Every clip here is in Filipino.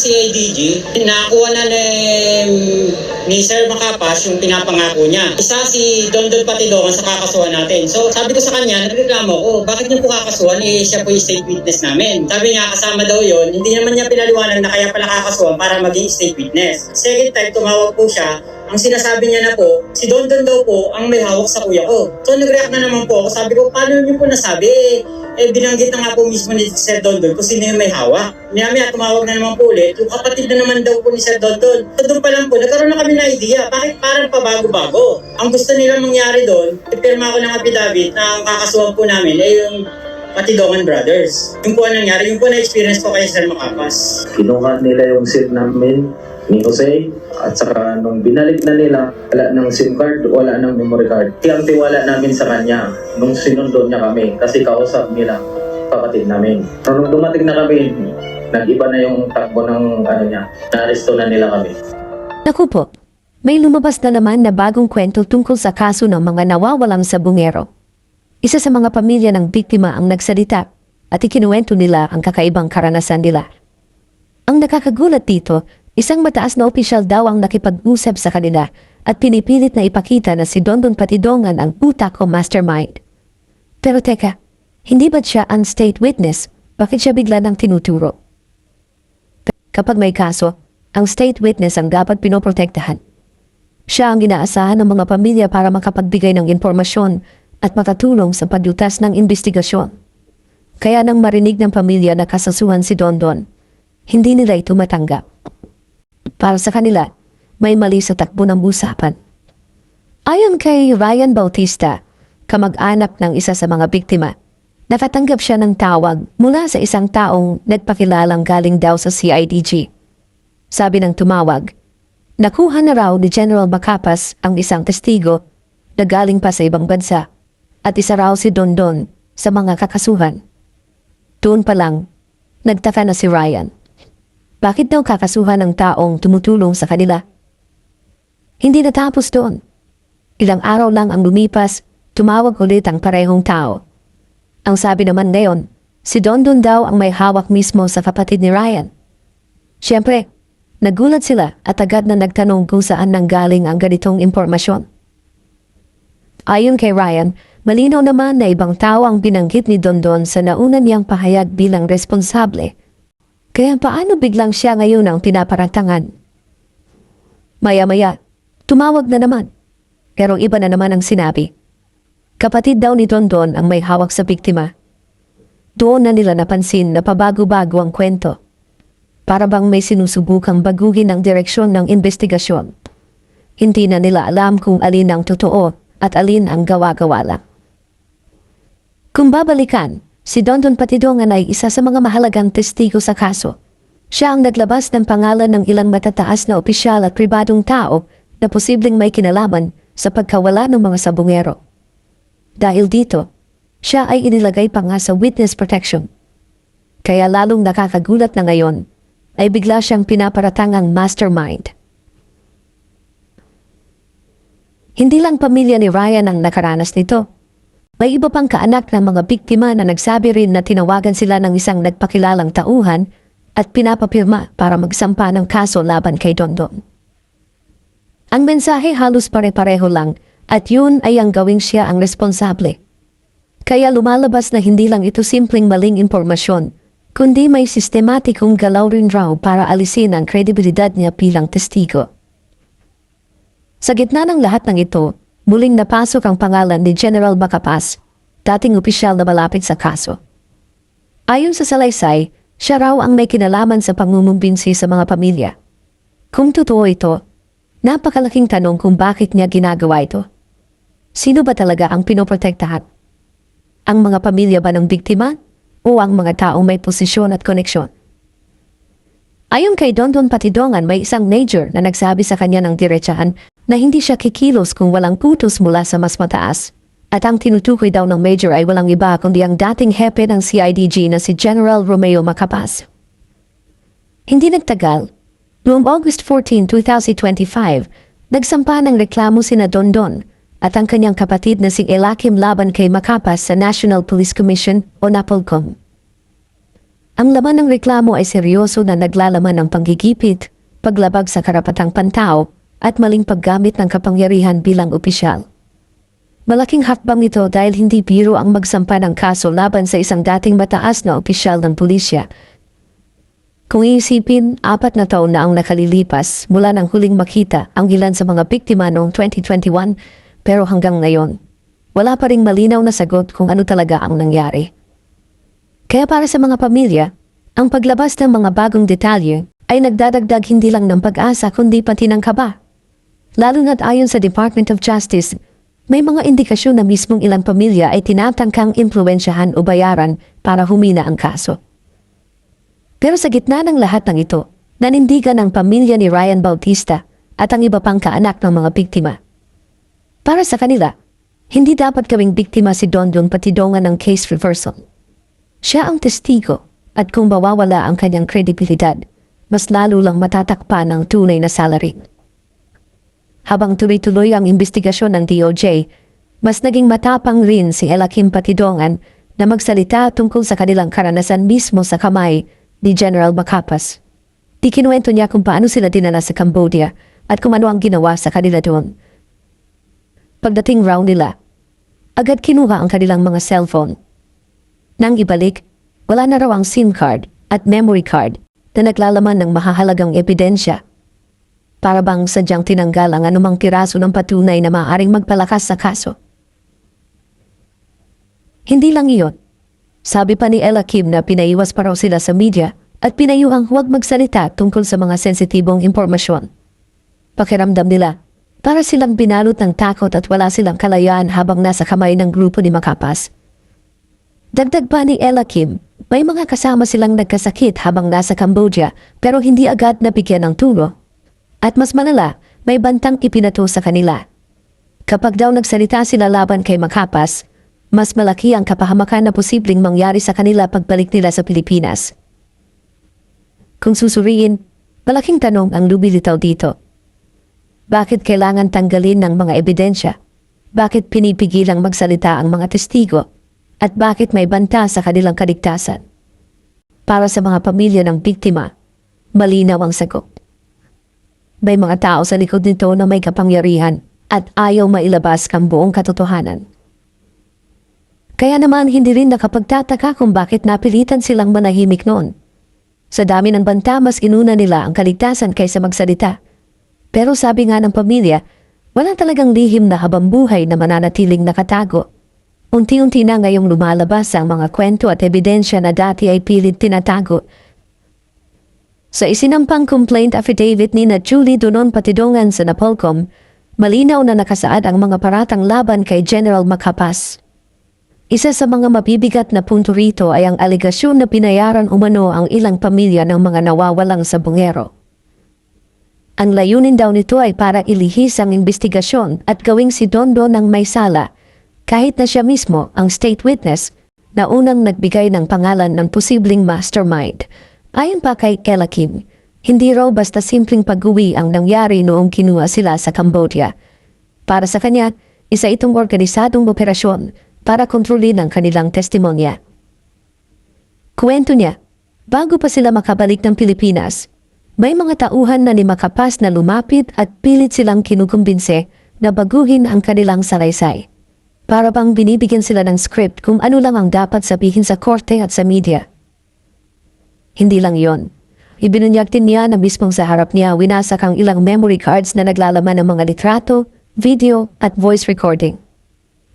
CIDG, nakakuha na ni Sir Macapas yung pinapangako niya. Isa si Dondon Patidongan sa kakasuhan natin. So sabi ko sa kanya, nagreklamo ko, bakit niyo po kakasuhan? Siya po yung state witness namin. Sabi niya, kasama daw yon. Hindi naman niya pinaliwanag na kaya pala kakasuhan para maging state witness. Second time, tumawag po siya. Ang sinasabi niya na po, si Dondon daw po ang may hawak sa kuya ko. So nag-react na naman po ako. Sabi ko, paano niyo po nasabi? Binanggit na nga po mismo ni Sir Dondon kung sino yung may hawak. Maya tumawag na naman po ulit. Yung kapatid na naman daw po ni Sir Dondon. So doon pa lang po, nagkaroon na kami ng idea. Bakit parang pabago-bago? Ang gusto nilang mangyari doon, ipirma ko ng affidavit na ang kakasuhan po namin yung Patidongan Brothers. Yung po nangyari, yung po na-experience ko kay Sir Macapas. Kinuha nila yung SIM namin ni Jose at saka nung binalik na nila, wala ng SIM card, wala ng memory card. Ang tiwala namin sa kanya nung sinundo niya kami kasi kausap nila kapatid namin. Nung dumating na kami, nag-iba na yung takbo ng niya. Na-aresto na nila kami. Naku po, may lumabas na naman na bagong kwento tungkol sa kaso ng mga nawawalang sabungero. Isa sa mga pamilya ng biktima ang nagsalita at ikinuwento nila ang kakaibang karanasan nila. Ang nakakagulat dito, isang mataas na opisyal daw ang nakipag-usap sa kanila at pinipilit na ipakita na si Dondon Patidongan ang utak o mastermind. Pero teka, hindi ba't siya ang state witness? Bakit siya bigla nang tinuturo? Kapag may kaso, ang state witness ang dapat pinoprotektahan. Siya ang inaasahan ng mga pamilya para makapagbigay ng impormasyon at makatulong sa paglutas ng investigasyon. Kaya nang marinig ng pamilya na kasasuhan si Dondon, hindi nila ito matanggap. Para sa kanila, may mali sa takbo ng usapan. Ayon kay Ryan Bautista, kamag-anak ng isa sa mga biktima, nakatanggap siya ng tawag mula sa isang taong nagpakilalang galing daw sa CIDG. Sabi ng tumawag, nakuha na raw ni General Macapas ang isang testigo na galing pa sa ibang bansa at isa raw si Dondon sa mga kakasuhan. Doon pa lang, nagtaka na si Ryan. Bakit daw kakasuhan ng taong tumutulong sa kanila? Hindi natapos doon. Ilang araw lang ang lumipas, tumawag ulit ang parehong tao. Ang sabi naman ngayon, si Dondon daw ang may hawak mismo sa kapatid ni Ryan. Siyempre, nagulat sila at agad na nagtanong kung saan nanggaling ang ganitong impormasyon. Ayon kay Ryan, malinaw naman na ibang tao ang binanggit ni Dondon sa nauna niyang pahayag bilang responsable. Kaya paano biglang siya ngayon ang pinaparatangan? Maya-maya, tumawag na naman. Pero iba na naman ang sinabi. Kapatid daw ni Dondon ang may hawak sa biktima. Doon na nila napansin na pabago-bago ang kwento. Para bang may sinusubukang baguhin ang direksyon ng investigasyon. Hindi na nila alam kung alin ang totoo at alin ang gawa-gawa lang. Kung babalikan, si Dondon Patidongan ay isa sa mga mahalagang testigo sa kaso. Siya ang naglabas ng pangalan ng ilang matataas na opisyal at pribadong tao na posibleng may kinalaman sa pagkawala ng mga sabungero. Dahil dito, siya ay inilagay pa nga sa witness protection. Kaya lalong nakakagulat na ngayon ay bigla siyang pinaparatangang mastermind. Hindi lang pamilya ni Ryan ang nakaranas nito. May iba pang kaanak ng mga biktima na nagsabi rin na tinawagan sila ng isang nagpakilalang tauhan at pinapapirma para magsampa ng kaso laban kay Dondon. Ang mensahe halos pare-pareho lang at yun ay ang gawing siya ang responsable. Kaya lumalabas na hindi lang ito simpleng maling impormasyon, kundi may sistematikong galaw rin raw para alisin ang kredibilidad niya bilang testigo. Sa gitna ng lahat ng ito, muling napasok ang pangalan ni General Macapas, dating opisyal na malapit sa kaso. Ayon sa salaysay, siya raw ang may kinalaman sa pangumumbinsi sa mga pamilya. Kung totoo ito, napakalaking tanong kung bakit niya ginagawa ito. Sino ba talaga ang pinoprotektahan? Ang mga pamilya ba ng biktima o ang mga taong may posisyon at koneksyon? Ayon kay Dondon Patidongan, may isang major na nagsabi sa kanya ng diretsahan na hindi siya kikilos kung walang putos mula sa mas mataas. At ang tinutukoy daw ng major ay walang iba kundi ang dating hepe ng CIDG na si General Romeo Macapas. Hindi nagtagal, noong August 14, 2025, nagsampa ng reklamo sina Dondon at ang kanyang kapatid na si Elakim laban kay Macapas sa National Police Commission o NAPOLCOM. Ang laman ng reklamo ay seryoso na naglalaman ng panggigipit, paglabag sa karapatang pantao, at maling paggamit ng kapangyarihan bilang opisyal. Malaking hakbang ito dahil hindi biro ang magsampa ng kaso laban sa isang dating mataas na opisyal ng pulisya. Kung iisipin, 4 na taon na ang nakalilipas mula nang huling makita ang ilan sa mga biktima noong 2021, pero hanggang ngayon, wala pa ring malinaw na sagot kung ano talaga ang nangyari. Kaya para sa mga pamilya, ang paglabas ng mga bagong detalye ay nagdadagdag hindi lang ng pag-asa kundi pati ng kaba. Lalo na't ayon sa Department of Justice, may mga indikasyon na mismong ilang pamilya ay tinatangkang impluwensyahan o bayaran para humina ang kaso. Pero sa gitna ng lahat ng ito, nanindigan ang pamilya ni Ryan Bautista at ang iba pang kaanak ng mga biktima. Para sa kanila, hindi dapat gawing biktima si Dondon Patidongan ng case reversal. Siya ang testigo at kung mawawala ang kanyang kredibilidad, mas lalo lang matatakpan ng tunay na salarin. Habang tuloy-tuloy ang investigasyon ng DOJ, mas naging matapang rin si Elakim Patidongan na magsalita tungkol sa kanilang karanasan mismo sa kamay ni General Macapas. Ikinuwento niya kung paano sila dinala sa Cambodia at kung ano ang ginawa sa kanila doon. Pagdating raw nila, agad kinuha ang kanilang mga cellphone. Nang ibalik, wala na raw ang SIM card at memory card na naglalaman ng mahahalagang ebidensya. Para bang sadyang tinanggal ang anumang piraso ng patunay na maaaring magpalakas sa kaso. Hindi lang iyon. Sabi pa ni Elakim na pinaiwas pa raw sila sa media at pinayuhang huwag magsalita tungkol sa mga sensitibong impormasyon. Pakiramdam nila, para silang binalot ng takot at wala silang kalayaan habang nasa kamay ng grupo ni Macapas. Dagdag pa ni Elakim, may mga kasama silang nagkasakit habang nasa Cambodia pero hindi agad nabigyan ng tulong. At mas malala, may bantang ipinato sa kanila. Kapag daw nagsalita sila laban kay Macapas, mas malaki ang kapahamakan na posibleng mangyari sa kanila pagbalik nila sa Pilipinas. Kung susuriin, malaking tanong ang lumilitaw dito. Bakit kailangan tanggalin ng mga ebidensya? Bakit pinipigilang magsalita ang mga testigo? At bakit may banta sa kanilang kaligtasan? Para sa mga pamilya ng biktima, malinaw ang sagot. May mga tao sa likod nito na may kapangyarihan at ayaw mailabas ang buong katotohanan. Kaya naman hindi rin nakapagtataka kung bakit napilitan silang manahimik noon. Sa dami ng banta, mas inuna nila ang kaligtasan kaysa magsalita. Pero sabi nga ng pamilya, wala talagang lihim na habambuhay na mananatiling nakatago. Unti-unti na ngayong lumalabas ang mga kwento at ebidensya na dati ay pilit tinatago. Sa isinampang complaint affidavit ni na Julie Donon Patidongan sa Napolcom, malinaw na nakasaad ang mga paratang laban kay General Macapas. Isa sa mga mabibigat na punto rito ay ang alegasyon na pinayaran umano ang ilang pamilya ng mga nawawalang sa bungero. Ang layunin daw nito ay para ilihis ang investigasyon at gawing si Dondon ang may sala, kahit na siya mismo ang state witness na unang nagbigay ng pangalan ng posibleng mastermind. Ayon pa kay Elakim, hindi raw basta simpleng pag-uwi ang nangyari noong kinuha sila sa Cambodia. Para sa kanya, isa itong organisadong operasyon para kontrolin ang kanilang testimonya. Kuwento niya, bago pa sila makabalik ng Pilipinas, may mga tauhan na ni Macapas na lumapit at pilit silang kinukumbinse na baguhin ang kanilang salaysay. Para bang binibigyan sila ng script kung ano lang ang dapat sabihin sa korte at sa media. Hindi lang yon. Ibinunyag din niya na mismong sa harap niya winasak ang ilang memory cards na naglalaman ng mga litrato, video at voice recording.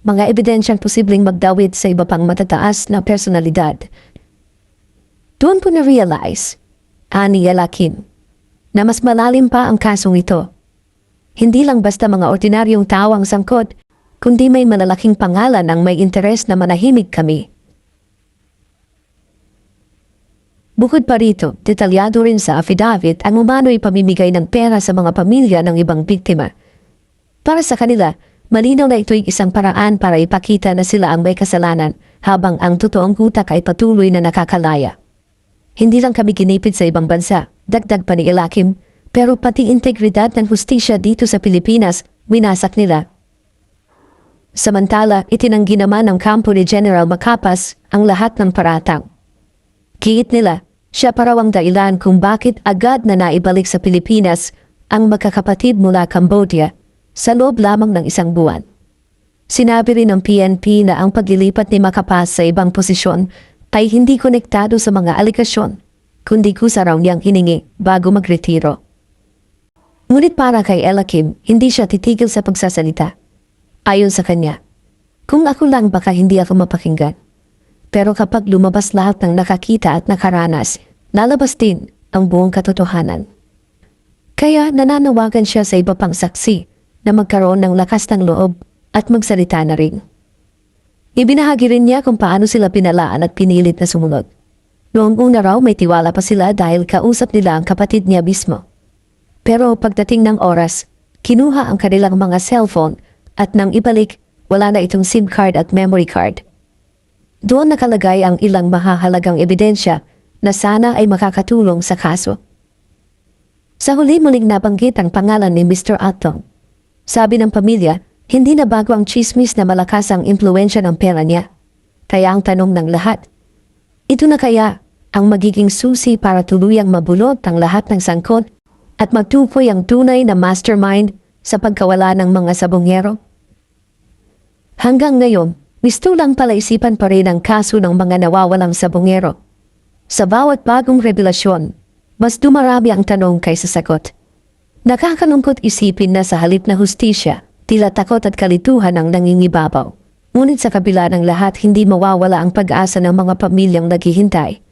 Mga ebidensyang posibleng magdawit sa iba pang matataas na personalidad. Doon ko na-realize, ani Elakim, na mas malalim pa ang kasong ito. Hindi lang basta mga ordinaryong tao ang sangkot, kundi may malalaking pangalan ang may interes na manahimik kami. Bukod pa rito, detalyado rin sa affidavit ang umano'y pamimigay ng pera sa mga pamilya ng ibang biktima. Para sa kanila, malinaw na ito'y isang paraan para ipakita na sila ang may kasalanan habang ang totoong utak ay patuloy na nakakalaya. Hindi lang kami ginipid sa ibang bansa, dagdag pa ni Elakim, pero pati integridad ng hustisya dito sa Pilipinas, winasak nila. Samantala, itinanggi naman ng kampo ni General Macapas ang lahat ng paratang. Giit nila, siya pa raw ang dahilan kung bakit agad na naibalik sa Pilipinas ang magkakapatid mula Cambodia sa loob lamang ng 1 buwan. Sinabi rin ng PNP na ang paglilipat ni Macapas sa ibang posisyon ay hindi konektado sa mga aligasyon, kundi kusa raw niyang hiningi bago magretiro. Ngunit para kay Ella Kim, hindi siya titigil sa pagsasalita. Ayon sa kanya, kung ako lang baka hindi ako mapakinggan. Pero kapag lumabas lahat ng nakakita at nakaranas, nalabas din ang buong katotohanan. Kaya nananawagan siya sa iba pang saksi na magkaroon ng lakas ng loob at magsalita na rin. Ibinahagi rin niya kung paano sila pinalaan at pinilit na sumunod. Noong una raw may tiwala pa sila dahil kausap nila ang kapatid niya mismo. Pero pagdating ng oras, kinuha ang kanilang mga cellphone at nang ibalik, wala na itong SIM card at memory card. Doon nakalagay ang ilang mahahalagang ebidensya na sana ay makakatulong sa kaso. Sa huli muling nabanggit ang pangalan ni Mr. Atong. Sabi ng pamilya, hindi na bago ang chismis na malakas ang impluensya ng pera niya. Kaya ang tanong ng lahat, ito na kaya ang magiging susi para tuluyang mabulot ang lahat ng sangkot at magtukoy ang tunay na mastermind sa pagkawala ng mga sabongero? Hanggang ngayon, mistulang palaisipan pa rin ang kaso ng mga nawawalang sabongero. Sa bawat bagong revelasyon, mas dumarami ang tanong kaysa sagot. Nakakalungkot isipin na sa halip na hustisya, tila takot at kalituhan ang nangingibabaw. Ngunit sa kabila ng lahat hindi mawawala ang pag-asa ng mga pamilyang naghihintay.